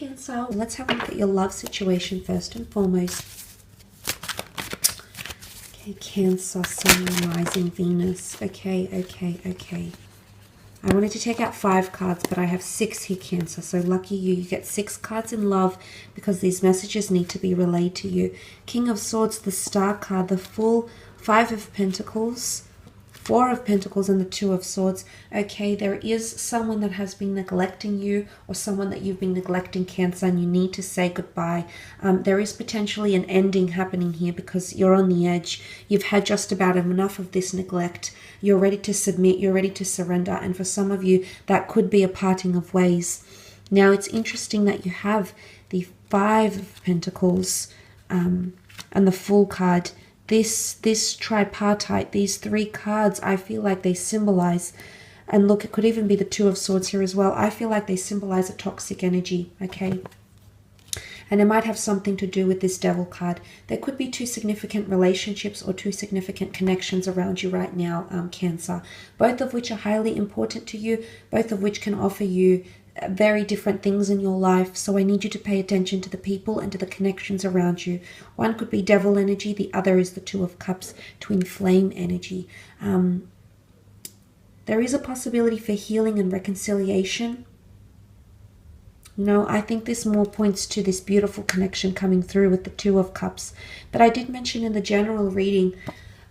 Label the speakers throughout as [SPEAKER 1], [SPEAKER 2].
[SPEAKER 1] Cancer, let's have a look at your love situation first and foremost. Okay, Cancer, Sun, Rising, Venus. Okay. I wanted to take out 5 cards, but I have 6 here, Cancer. So lucky you. You get 6 cards in love because these messages need to be relayed to you. King of Swords, the Star card, the Fool, 5 of Pentacles, 4 of Pentacles, and the 2 of Swords. Okay, there is someone that has been neglecting you, or someone that you've been neglecting, Cancer, and you need to say goodbye. There is potentially an ending happening here because you're on the edge. You've had just about enough of this neglect. You're ready to submit. You're ready to surrender. And for some of you, that could be a parting of ways. Now, it's interesting that you have the 5 of Pentacles and the Fool card. This tripartite, these 3 cards, I feel like they symbolize, and look, it could even be the 2 of Swords here as well. I feel like they symbolize a toxic energy, okay? And it might have something to do with this Devil card. There could be 2 significant relationships or 2 significant connections around you right now, Cancer, both of which are highly important to you, both of which can offer you very different things in your life. So I need you to pay attention to the people and to the connections around you. One could be Devil energy, the other is the 2 of Cups, twin flame energy. There is a possibility for healing and reconciliation. No, I think this more points to this beautiful connection coming through with the 2 of Cups. But I did mention in the general reading,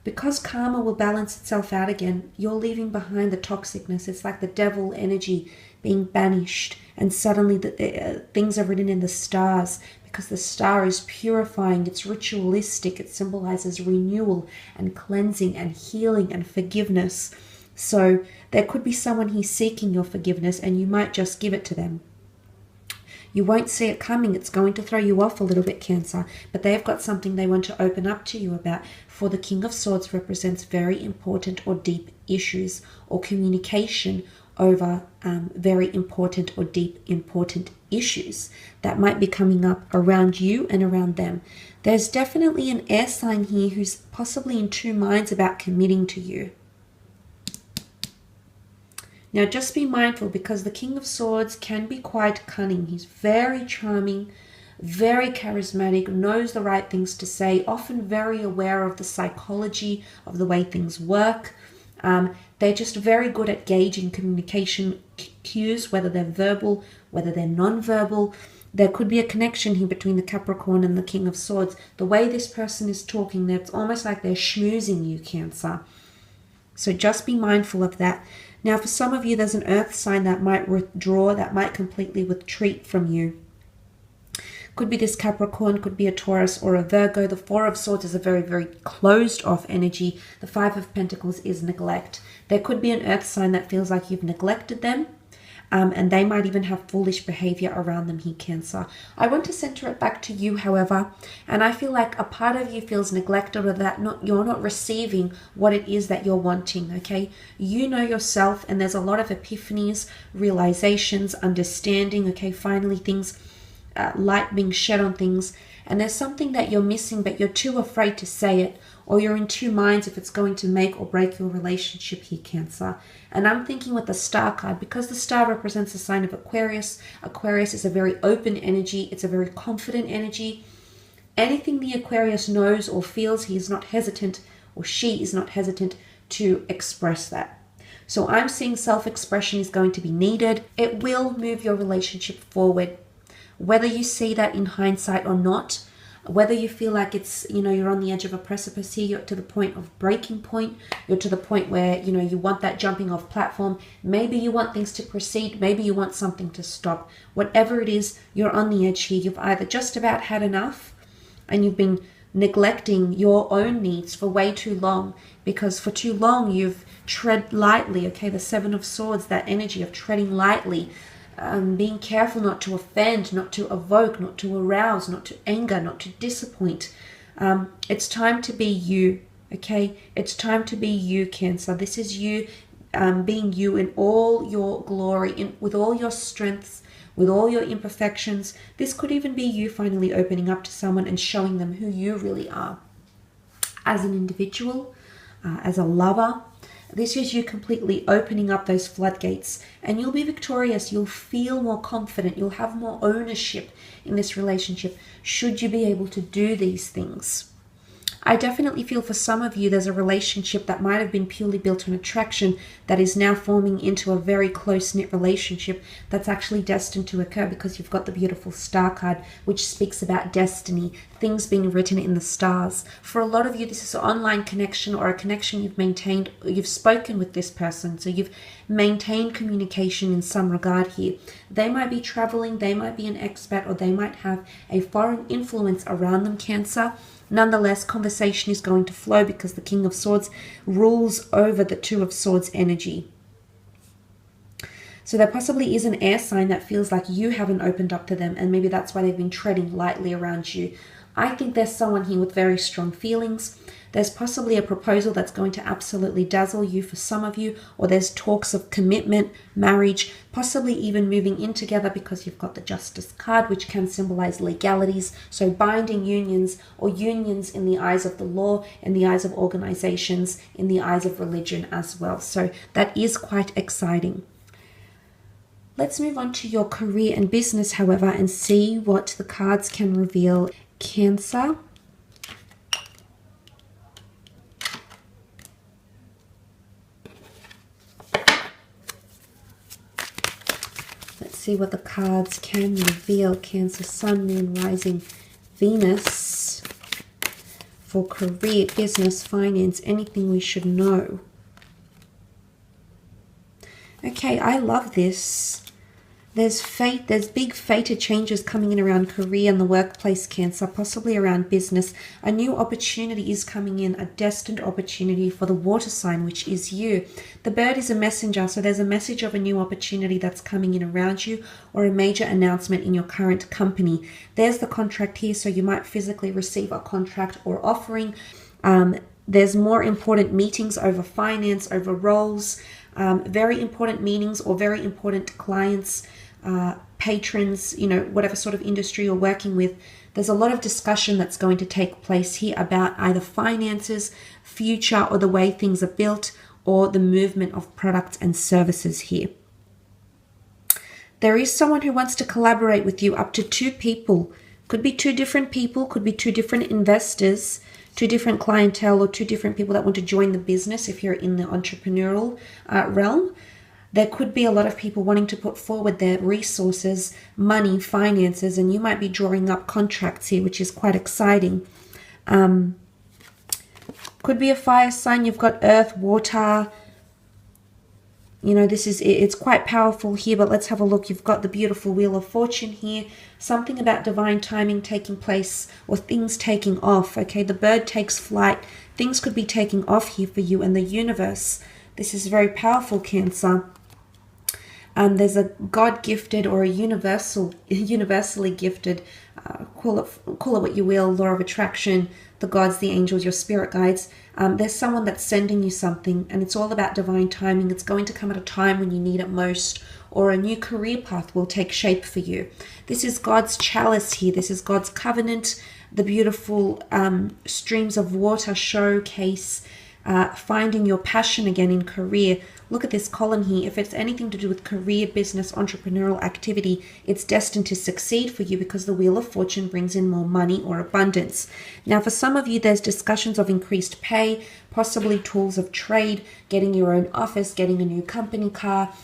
[SPEAKER 1] because karma will balance itself out again, you're leaving behind the toxicness. It's like the Devil energy being banished, and suddenly things are written in the stars, because the star is purifying, it's ritualistic, it symbolizes renewal and cleansing and healing and forgiveness. So there could be someone here seeking your forgiveness, and you might just give it to them. You won't see it coming. It's going to throw you off a little bit, Cancer, but they've got something they want to open up to you about. For the King of Swords represents very important or deep issues, or communication over very important or deep important issues that might be coming up around you and around them. There's definitely an air sign here who's possibly in 2 minds about committing to you. Now just be mindful, because the King of Swords can be quite cunning. He's very charming, very charismatic, knows the right things to say, often very aware of the psychology of the way things work. They're just very good at gauging communication cues, whether they're verbal, whether they're non-verbal. There could be a connection here between the Capricorn and the King of Swords. The way this person is talking, it's almost like they're schmoozing you, Cancer. So just be mindful of that. Now, for some of you, there's an earth sign that might withdraw, that might completely retreat from you. Could be this Capricorn, could be a Taurus or a Virgo. The 4 of Swords is a very, very closed off energy. The 5 of Pentacles is neglect. There could be an earth sign that feels like you've neglected them, and they might even have foolish behavior around them here, Cancer. I want to center it back to you, however, and I feel like a part of you feels neglected, or that you're not receiving what it is that you're wanting, okay? You know yourself, and there's a lot of epiphanies, realizations, understanding, okay? Finally things, light being shed on things, and there's something that you're missing, but you're too afraid to say it, or you're in 2 minds if it's going to make or break your relationship here, Cancer. And I'm thinking with the Star card, because the Star represents the sign of Aquarius. Aquarius is a very open energy. It's a very confident energy. Anything the Aquarius knows or feels, he is not hesitant, or she is not hesitant to express that. So I'm seeing self-expression is going to be needed. It will move your relationship forward. Whether you see that in hindsight or not, whether you feel like it's, you're on the edge of a precipice here, you're to the point of breaking point, you're to the point where, you want that jumping off platform, maybe you want things to proceed, maybe you want something to stop. Whatever it is, you're on the edge here. You've either just about had enough, and you've been neglecting your own needs for way too long, because for too long you've tread lightly, okay? The 7 of Swords, that energy of treading lightly, being careful not to offend, not to evoke, not to arouse, not to anger, not to disappoint. It's time to be you, okay? It's time to be you, Cancer. This is you being you in all your glory, with all your strengths, with all your imperfections. This could even be you finally opening up to someone and showing them who you really are as an individual, as a lover, This is you completely opening up those floodgates, and you'll be victorious. You'll feel more confident. You'll have more ownership in this relationship should you be able to do these things. I definitely feel for some of you there's a relationship that might have been purely built on attraction that is now forming into a very close-knit relationship that's actually destined to occur, because you've got the beautiful star card, which speaks about destiny, things being written in the stars. For a lot of you, this is an online connection or a connection you've maintained. You've spoken with this person, so you've maintained communication in some regard here. They might be traveling, they might be an expat, or they might have a foreign influence around them, Cancer. Nonetheless, conversation is going to flow because the King of Swords rules over the Two of Swords energy. So there possibly is an air sign that feels like you haven't opened up to them, and maybe that's why they've been treading lightly around you. I think there's someone here with very strong feelings. There's possibly a proposal that's going to absolutely dazzle you for some of you, or there's talks of commitment, marriage, possibly even moving in together, because you've got the Justice card, which can symbolize legalities, so binding unions, or unions in the eyes of the law, in the eyes of organizations, in the eyes of religion as well. So that is quite exciting. Let's move on to your career and business, however, and see what the cards can reveal. Cancer. Let's see what the cards can reveal. Cancer, Sun, Moon, Rising, Venus. For career, business, finance, anything we should know. Okay, I love this. There's fate, there's big fated changes coming in around career and the workplace, Cancer, possibly around business. A new opportunity is coming in, a destined opportunity for the water sign, which is you. The bird is a messenger, so there's a message of a new opportunity that's coming in around you, or a major announcement in your current company. There's the contract here, so you might physically receive a contract or offering. There's more important meetings over finance, over roles, very important meetings or very important clients, patrons, you know, whatever sort of industry you're working with. There's a lot of discussion that's going to take place here about either finances, future, or the way things are built, or the movement of products and services here. There is someone who wants to collaborate with you, up to 2 people. Could be 2 different people, could be 2 different investors, 2 different clientele, or 2 different people that want to join the business if you're in the entrepreneurial realm. There could be a lot of people wanting to put forward their resources, money, finances, and you might be drawing up contracts here, which is quite exciting. Could be a fire sign. You've got earth, water. You know, it's quite powerful here, but let's have a look. You've got the beautiful Wheel of Fortune here. Something about divine timing taking place, or things taking off, okay? The bird takes flight. Things could be taking off here for you and the universe. This is very powerful, Cancer. There's a God-gifted or a universally gifted, call it what you will, law of attraction, the gods, the angels, your spirit guides. There's someone that's sending you something, and it's all about divine timing. It's going to come at a time when you need it most, or a new career path will take shape for you. This is God's chalice here. This is God's covenant. The beautiful streams of water showcase finding your passion again in career. Look at this column here. If it's anything to do with career, business, entrepreneurial activity, it's destined to succeed for you, because the Wheel of Fortune brings in more money or abundance. Now, for some of you, there's discussions of increased pay, possibly tools of trade, getting your own office, getting a new company car,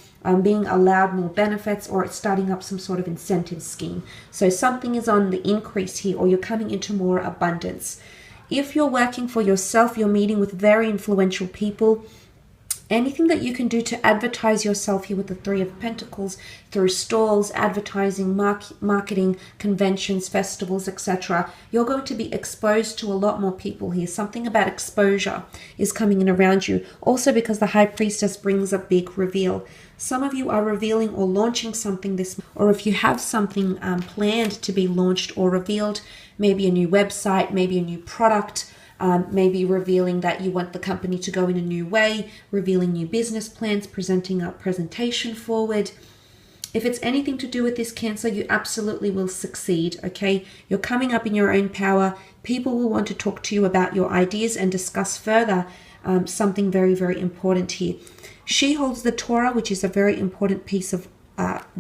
[SPEAKER 1] being allowed more benefits, or starting up some sort of incentive scheme. So something is on the increase here, or you're coming into more abundance. If you're working for yourself, you're meeting with very influential people. Anything that you can do to advertise yourself here with the 3 of Pentacles, through stalls, advertising, marketing, conventions, festivals, etc. You're going to be exposed to a lot more people here. Something about exposure is coming in around you. Also, because the High Priestess brings a big reveal. Some of you are revealing or launching something this, or if you have something planned to be launched or revealed, maybe a new website, maybe a new product, maybe revealing that you want the company to go in a new way, revealing new business plans, presenting a presentation forward. If it's anything to do with this, Cancer, you absolutely will succeed, okay? You're coming up in your own power. People will want to talk to you about your ideas and discuss further something very, very important here. She holds the Torah, which is a very important piece of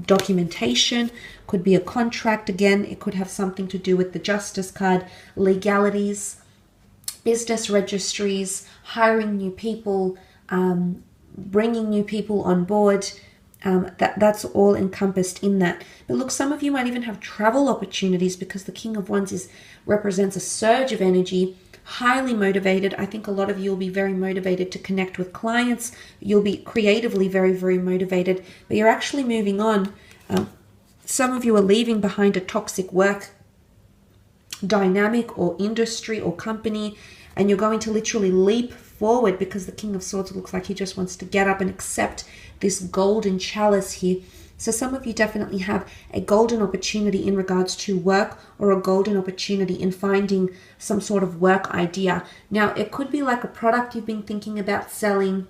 [SPEAKER 1] documentation. Could be a contract again. It could have something to do with the Justice card, legalities, business registries, hiring new people, bringing new people on board. That's all encompassed in that. But look, some of you might even have travel opportunities because the King of Wands represents a surge of energy, highly motivated. I think a lot of you will be very motivated to connect with clients. You'll be creatively very, very motivated, but you're actually moving on. Some of you are leaving behind a toxic work dynamic or industry or company, and you're going to literally leap forward because the King of Swords looks like he just wants to get up and accept this golden chalice here. So some of you definitely have a golden opportunity in regards to work, or a golden opportunity in finding some sort of work idea. Now, it could be like a product you've been thinking about selling.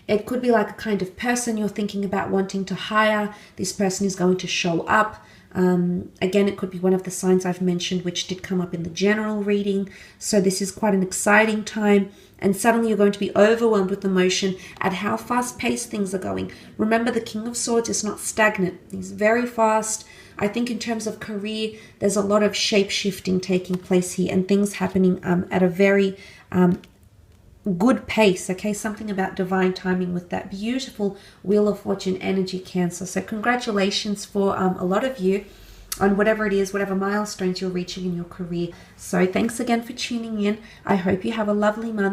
[SPEAKER 1] It could be like a kind of person you're thinking about wanting to hire. This person is going to show up. Again, it could be one of the signs I've mentioned, which did come up in the general reading. So this is quite an exciting time. And suddenly you're going to be overwhelmed with emotion at how fast-paced things are going. Remember, the King of Swords is not stagnant. He's very fast. I think in terms of career, there's a lot of shape-shifting taking place here and things happening at a very good pace. Okay, something about divine timing with that beautiful Wheel of Fortune energy, Cancer. So congratulations for a lot of you on whatever it is, whatever milestones you're reaching in your career. So thanks again for tuning in. I hope you have a lovely month.